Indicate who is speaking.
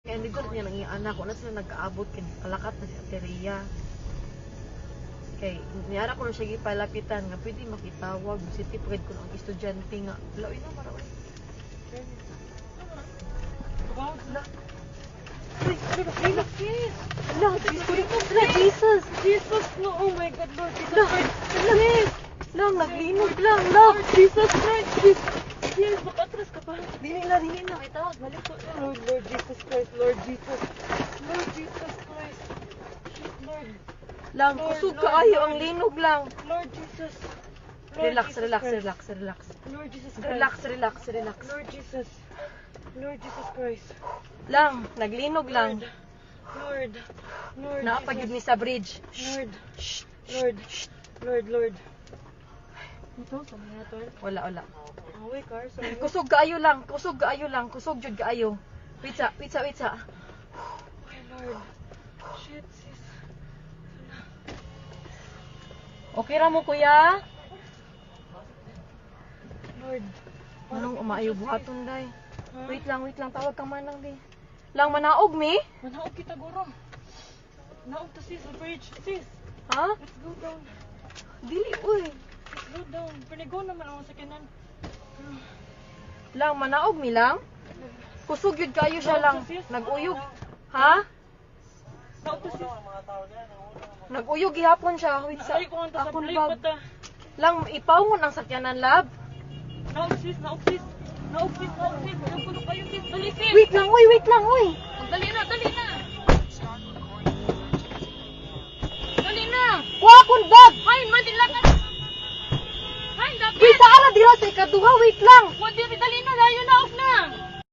Speaker 1: Kaya hindi ko niya nang anak ko na sila nagkaabot kay kalakat na si Ateria. Kay niara ko na siya gipalapitan nga pwede makitawag si tipred ko ng estudyante nga. Laoy na maraway. Uy, look, sis. Allah, Jesus. Jesus, no. Oh my God, Lord Jesus Christ. Sis. Lang, naglinog lang. Lord Jesus Christ. Yes, makatras ka pa. Dili na. Itawag, balik ko. Lord Jesus Christ. Lord Jesus Christ. Lord. Lang, kusog kaayo ang linog lang. Lord Jesus. Relax.
Speaker 2: Lord Jesus Christ.
Speaker 1: Relax.
Speaker 2: Lord Jesus Christ.
Speaker 1: Lang, naglinog lang.
Speaker 2: Lord.
Speaker 1: Naapagid ni sa bridge.
Speaker 2: Lord. Ito, sabi nga to.
Speaker 1: Wala.
Speaker 2: Away, car. Sorry.
Speaker 1: Kusog kaayo lang. Kusog jud kaayo. Wait sa.
Speaker 2: Okay, Lord. Shit, sis.
Speaker 1: Okay ra mo kuya?
Speaker 2: Lord.
Speaker 1: Anong umaayo buhaton day?
Speaker 2: Huh?
Speaker 1: Wait lang, tawag ka manang di. Lang manaog mi?
Speaker 2: Manaog kita, guro. Naog to, sis. The bridge. Sis,
Speaker 1: Ha?
Speaker 2: let's go down.
Speaker 1: Dili uy.
Speaker 2: Let's go down. Panigo naman ako sa kanan.
Speaker 1: Lang manaog mi lang. Kusog yun kayo siya lang. Naguyog. Ha?
Speaker 2: Naog to, sis.
Speaker 1: Naguyog gihapon siya. Wait sa.
Speaker 2: Ay, kung ang
Speaker 1: Akon
Speaker 2: tasablik
Speaker 1: bag.
Speaker 2: pa ta.
Speaker 1: Lang ipawon ang sakyanan lab.
Speaker 2: Naog, sis. Naog, sis. Nagulo kayo, sis. Dali, sis.
Speaker 1: Wait lang uy.
Speaker 2: Dali na. Dali na.
Speaker 1: Wa akon bag.
Speaker 2: Hain, madilakan. Hain, dapat.
Speaker 1: Wait sa ara dira sa ikaduha. Wait lang.
Speaker 2: Dali na, layo